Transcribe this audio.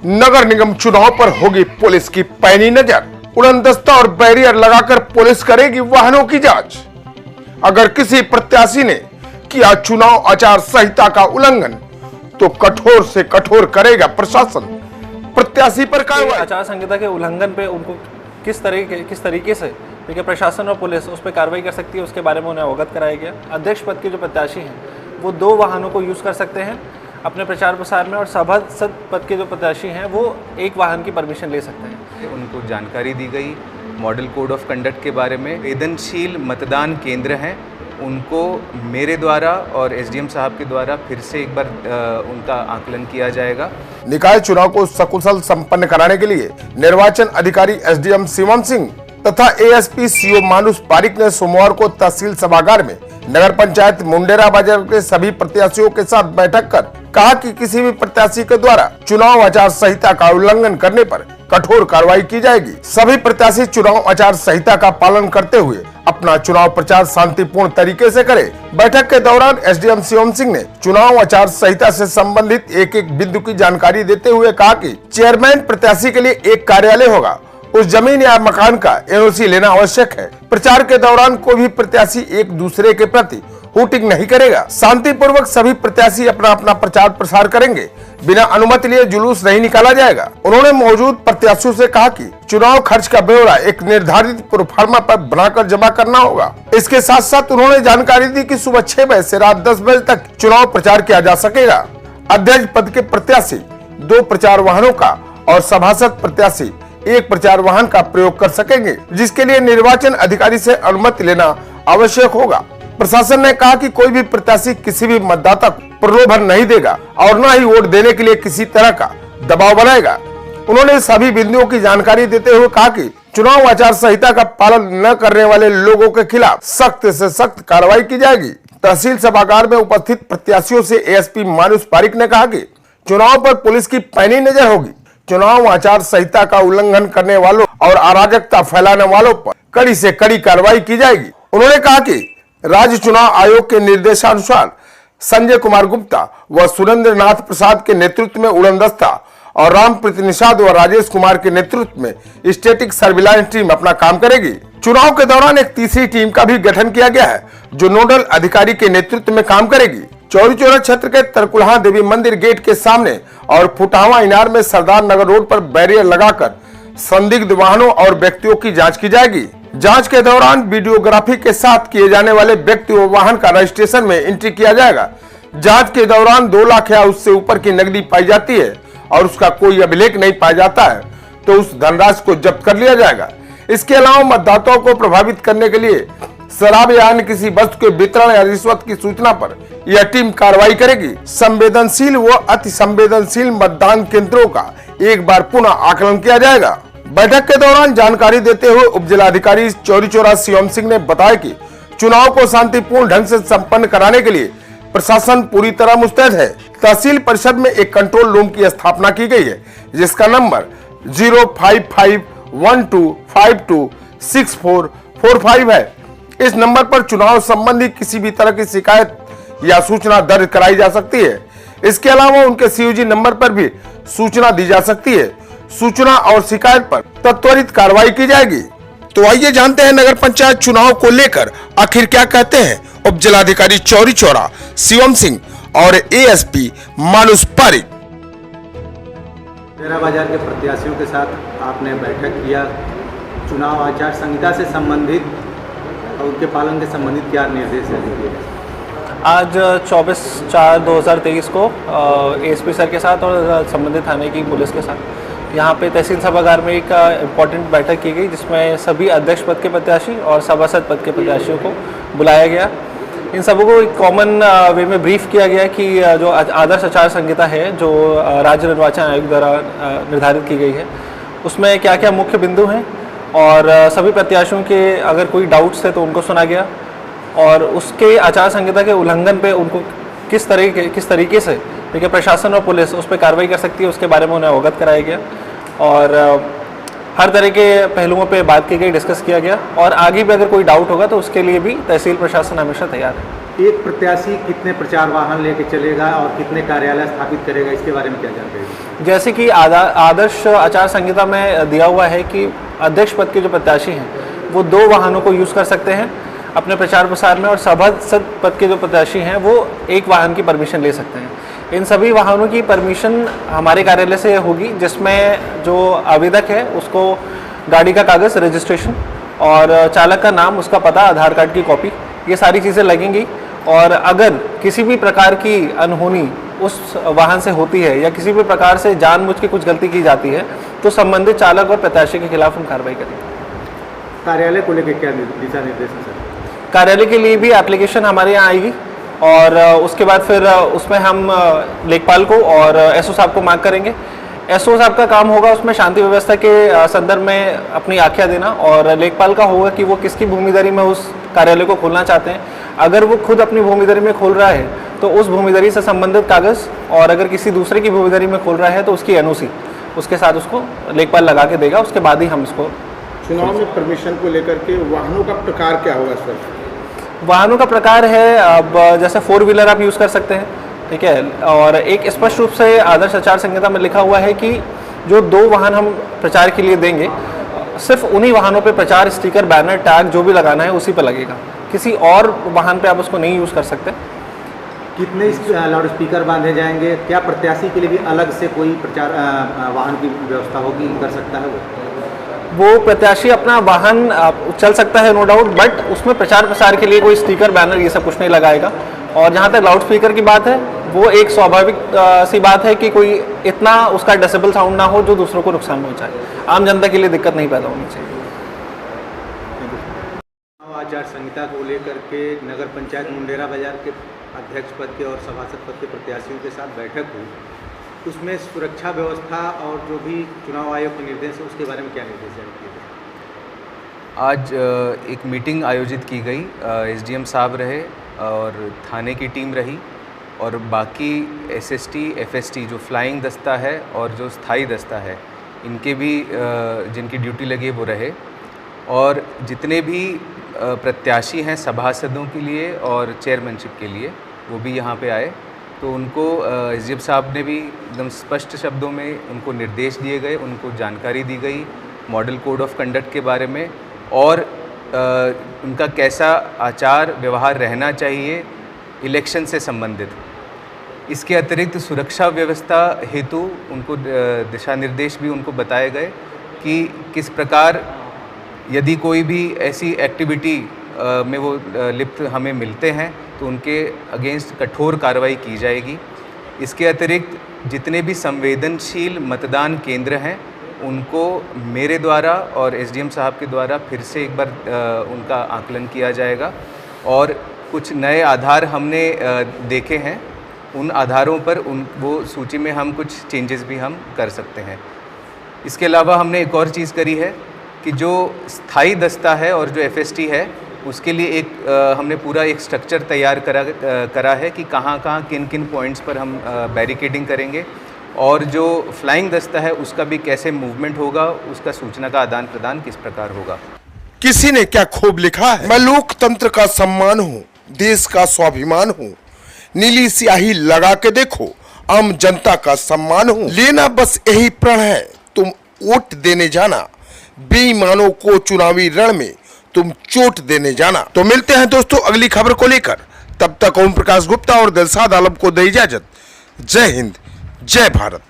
नगर निगम चुनाव पर होगी पुलिस की पैनी नजर। उड़नदस्ता और बैरियर लगाकर पुलिस करेगी वाहनों की जांच। अगर किसी प्रत्याशी ने किया चुनाव आचार संहिता का उल्लंघन तो कठोर से कठोर करेगा प्रशासन प्रत्याशी पर कार्रवाई। आचार संहिता के उल्लंघन पे उनको किस तरीके से देखिए प्रशासन और पुलिस उस पर कार्रवाई कर सकती है, उसके बारे में उन्हें अवगत कराया गया। अध्यक्ष पद के जो प्रत्याशी हैं वो 2 वाहनों को यूज़ कर सकते हैं अपने प्रचार प्रसार में, और सभासद पद के जो प्रत्याशी हैं वो 1 वाहन की परमिशन ले सकते हैं। उनको जानकारी दी गई मॉडल कोड ऑफ कंडक्ट के बारे में। संवेदनशील मतदान केंद्र हैं, उनको मेरे द्वारा और एसडीएम साहब के द्वारा फिर से एक बार उनका आकलन किया जाएगा। निकाय चुनाव को सकुशल संपन्न कराने के लिए निर्वाचन अधिकारी एसडीएम शिवम सिंह तथा एएसपी सीओ मानुष पारिक ने सोमवार को तहसील सभागार में नगर पंचायत मुंडेरा बाजार के सभी प्रत्याशियों के साथ बैठक कर कहा कि किसी भी प्रत्याशी के द्वारा चुनाव आचार संहिता का उल्लंघन करने पर कठोर कार्रवाई की जाएगी। सभी प्रत्याशी चुनाव आचार संहिता का पालन करते हुए अपना चुनाव प्रचार शांतिपूर्ण तरीके से करें। बैठक के दौरान एसडीएम शिवम सिंह ने चुनाव आचार संहिता से संबंधित एक बिंदु की जानकारी देते हुए कहा कि चेयरमैन प्रत्याशी के लिए एक कार्यालय होगा, उस जमीन या मकान का एनओसी लेना आवश्यक है। प्रचार के दौरान कोई भी प्रत्याशी एक दूसरे के प्रति हुटिंग नहीं करेगा। शांतिपूर्वक सभी प्रत्याशी अपना अपना प्रचार प्रसार करेंगे, बिना अनुमति लिए जुलूस नहीं निकाला जाएगा। उन्होंने मौजूद प्रत्याशियों से कहा कि चुनाव खर्च का ब्यौरा एक निर्धारित प्रोफार्मा पर बनाकर जमा करना होगा। इसके साथ साथ उन्होंने जानकारी दी कि सुबह 6 बजे से रात 10 बजे तक चुनाव प्रचार किया जा सकेगा। अध्यक्ष पद के प्रत्याशी 2 प्रचार वाहनों का और सभासद प्रत्याशी 1 प्रचार वाहन का प्रयोग कर सकेंगे, जिसके लिए निर्वाचन अधिकारी से अनुमति लेना आवश्यक होगा। प्रशासन ने कहा कि कोई भी प्रत्याशी किसी भी मतदाता को प्रलोभन नहीं देगा और न ही वोट देने के लिए किसी तरह का दबाव बनाएगा। उन्होंने सभी बिंदुओं की जानकारी देते हुए कहा कि चुनाव आचार संहिता का पालन न करने वाले लोगों के खिलाफ सख्त से सख्त कार्रवाई की जाएगी। तहसील सभागार में उपस्थित प्रत्याशियों से एएसपी मानुष पारिक ने कहा कि चुनाव पर पुलिस की पैनी नजर होगी। चुनाव आचार संहिता का उल्लंघन करने वालों और अराजकता फैलाने वालों पर कड़ी से कड़ी कार्रवाई की जाएगी। उन्होंने कहा कि राज्य चुनाव आयोग के निर्देशानुसार संजय कुमार गुप्ता व सुरेंद्र नाथ प्रसाद के नेतृत्व में उड़नदस्ता और रामप्रीत निषाद व राजेश कुमार के नेतृत्व में स्टैटिक सर्विलांस टीम अपना काम करेगी। चुनाव के दौरान एक तीसरी टीम का भी गठन किया गया है जो नोडल अधिकारी के नेतृत्व में काम करेगी। चौरी चौरा क्षेत्र के तरकुलहा देवी मंदिर गेट के सामने और फुटावा इनार में सरदार नगर रोड पर बैरियर लगाकर संदिग्ध वाहनों और व्यक्तियों की जांच की जाएगी। जांच के दौरान वीडियोग्राफी के साथ किए जाने वाले व्यक्ति व वाहन का रजिस्ट्रेशन में एंट्री किया जाएगा। जांच के दौरान 2 लाख या उससे ऊपर की नकदी पाई जाती है और उसका कोई अभिलेख नहीं पाया जाता है तो उस धनराशि को जब्त कर लिया जाएगा। इसके अलावा मतदाताओं को प्रभावित करने के लिए शराब या अन्य किसी वस्तु के वितरण या रिश्वत की सूचना पर यह टीम कार्रवाई करेगी। संवेदनशील व अति संवेदनशील मतदान केंद्रों का एक बार पुनः आकलन किया जाएगा। बैठक के दौरान जानकारी देते हुए उप जिलाधिकारी चौरी चौरा शिवम सिंह ने बताया कि चुनाव को शांतिपूर्ण ढंग से संपन्न कराने के लिए प्रशासन पूरी तरह मुस्तैद है। तहसील परिषद में एक कंट्रोल रूम की स्थापना की गई है जिसका नंबर 05512526445 है। इस नंबर पर चुनाव संबंधी किसी भी तरह की शिकायत या सूचना दर्ज कराई जा सकती है। इसके अलावा उनके सीयूजी नंबर पर भी सूचना दी जा सकती है। सूचना और शिकायत पर त्वरित कार्रवाई की जाएगी। तो आइए जानते हैं नगर पंचायत चुनाव को लेकर आखिर क्या कहते हैं उप जिलाधिकारी चौरी चौरा शिवम सिंह और एएसपी मानुष पारिक। मुंडेरा बाजार के प्रत्याशियों के साथ आपने बैठक किया, चुनाव आचार संहिता से संबंधित और उनके पालन के संबंधित क्या निर्देश है? आज 24/4/2023 को एएसपी सर के साथ और संबंधित थाने की पुलिस के साथ यहाँ पे तहसील सभागार में एक इम्पॉर्टेंट बैठक की गई जिसमें सभी अध्यक्ष पद के प्रत्याशी और सभासद पद के प्रत्याशियों को बुलाया गया। इन सबों को एक कॉमन वे में ब्रीफ किया गया कि जो आदर्श आचार संहिता है जो राज्य निर्वाचन आयोग द्वारा निर्धारित की गई है उसमें क्या क्या मुख्य बिंदु हैं और सभी प्रत्याशियों के अगर कोई डाउट्स थे तो उनको सुना गया और उसके आचार संहिता के उल्लंघन पे उनको किस तरीके से देखिए प्रशासन और पुलिस उस पर कार्रवाई कर सकती है उसके बारे में उन्हें अवगत कराया गया और हर तरह के पहलुओं पे बात की गई, डिस्कस किया गया और आगे भी अगर कोई डाउट होगा तो उसके लिए भी तहसील प्रशासन हमेशा तैयार है। एक प्रत्याशी कितने प्रचार वाहन लेके चलेगा और कितने कार्यालय स्थापित करेगा, इसके बारे में क्या जानकारी है? जैसे कि आदर्श आचार संहिता में दिया हुआ है कि अध्यक्ष पद के जो प्रत्याशी हैं वो 2 वाहनों को यूज़ कर सकते हैं अपने प्रचार प्रसार में, और सभासद पद के जो प्रत्याशी हैं वो 1 वाहन की परमिशन ले सकते हैं। इन सभी वाहनों की परमिशन हमारे कार्यालय से होगी, जिसमें जो आवेदक है उसको गाड़ी का कागज़, रजिस्ट्रेशन और चालक का नाम, उसका पता, आधार कार्ड की कॉपी, ये सारी चीज़ें लगेंगी। और अगर किसी भी प्रकार की अनहोनी उस वाहन से होती है या किसी भी प्रकार से जानबूझ के कुछ गलती की जाती है तो संबंधित चालक और प्रत्याशी के खिलाफ हम कार्रवाई करेंगे। कार्यालय को लेकर क्या दिशा निर्देश है सर? कार्यालय के लिए भी एप्लीकेशन हमारे यहाँ आएगी और उसके बाद फिर उसमें हम लेखपाल को और एसओ साहब को मार्क करेंगे। एसओ साहब का काम होगा उसमें शांति व्यवस्था के संदर्भ में अपनी आख्या देना, और लेखपाल का होगा कि वो किसकी भूमिधरी में उस कार्यालय को खोलना चाहते हैं। अगर वो खुद अपनी भूमिधरी में खोल रहा है तो उस भूमिधरी से संबंधित कागज़, और अगर किसी दूसरे की भूमिधरी में खोल रहा है तो उसकी एनओसी उसके साथ उसको लेखपाल लगा के देगा, उसके बाद ही हम इसको। चुनाव में परमिशन को लेकर के वाहनों का प्रकार क्या होगा सर? वाहनों का प्रकार है, अब जैसे 4 व्हीलर आप यूज़ कर सकते हैं, ठीक है। और एक स्पष्ट रूप से आदर्श आचार संहिता में लिखा हुआ है कि जो 2 वाहन हम प्रचार के लिए देंगे, सिर्फ उन्हीं वाहनों पे प्रचार स्टिकर, बैनर, टैग जो भी लगाना है उसी पे लगेगा, किसी और वाहन पे आप उसको नहीं यूज़ कर सकते। कितने लाउड स्पीकर बांधे जाएंगे? क्या प्रत्याशी के लिए भी अलग से कोई प्रचार वाहन की व्यवस्था होगी, कर सकता है वो प्रत्याशी अपना वाहन चल सकता है, नो डाउट, बट उसमें प्रचार प्रसार के लिए कोई स्टिकर, बैनर ये सब कुछ नहीं लगाएगा। और जहाँ तक लाउड स्पीकर की बात है, वो एक स्वाभाविक सी बात है कि कोई इतना उसका डेसिबल साउंड ना हो जो दूसरों को नुकसान पहुँचाए, आम जनता के लिए दिक्कत नहीं पैदा होनी चाहिए। आचार संहिता को लेकर के नगर पंचायत मुंडेरा बाजार के अध्यक्ष पद के और सभासद पद के प्रत्याशियों के साथ बैठक हुई, उसमें सुरक्षा व्यवस्था और जो भी चुनाव आयोग के निर्देश है उसके बारे में क्या निर्देश जारी किए गए? आज एक मीटिंग आयोजित की गई, एसडीएम साहब रहे और थाने की टीम रही, और बाकी एसएसटी, एफएसटी जो फ्लाइंग दस्ता है और जो स्थायी दस्ता है, इनके भी जिनकी ड्यूटी लगी है वो रहे, और जितने भी प्रत्याशी हैं सभासदों के लिए और चेयरमैनशिप के लिए वो भी यहाँ पे आए। तो उनको एसडीएम साहब ने भी एकदम स्पष्ट शब्दों में उनको निर्देश दिए गए, उनको जानकारी दी गई मॉडल कोड ऑफ कंडक्ट के बारे में, और उनका कैसा आचार व्यवहार रहना चाहिए इलेक्शन से संबंधित। इसके अतिरिक्त सुरक्षा व्यवस्था हेतु उनको दिशा निर्देश भी उनको बताए गए कि किस प्रकार यदि कोई भी ऐसी एक्टिविटी में वो लिप्त हमें मिलते हैं तो उनके अगेंस्ट कठोर कार्रवाई की जाएगी। इसके अतिरिक्त जितने भी संवेदनशील मतदान केंद्र हैं उनको मेरे द्वारा और एसडीएम साहब के द्वारा फिर से एक बार उनका आकलन किया जाएगा, और कुछ नए आधार हमने देखे हैं, उन आधारों पर वो सूची में हम कुछ चेंजेस भी हम कर सकते हैं। इसके अलावा हमने एक और चीज़ करी है कि जो स्थायी दस्ता है और जो एफएसटी है उसके लिए एक हमने पूरा एक स्ट्रक्चर तैयार करा है कि कहाँ कहाँ किन किन पॉइंट्स पर हम बैरिकेडिंग करेंगे, और जो फ्लाइंग दस्ता है उसका भी कैसे मूवमेंट होगा, उसका सूचना का आदान प्रदान किस प्रकार होगा। किसी ने क्या खूब लिखा है, मैं लोकतंत्र का सम्मान हूँ, देश का स्वाभिमान हूँ, नीली स्याही लगा के देखो, आम जनता का सम्मान हूँ, लेना बस यही प्रण है, तुम वोट देने जाना, बेईमानों को चुनावी रण में तुम चोट देने जाना। तो मिलते हैं दोस्तों अगली खबर को लेकर, तब तक ओम प्रकाश गुप्ता और दिलशाद आलम को दे इजाजत। जय हिंद, जय भारत।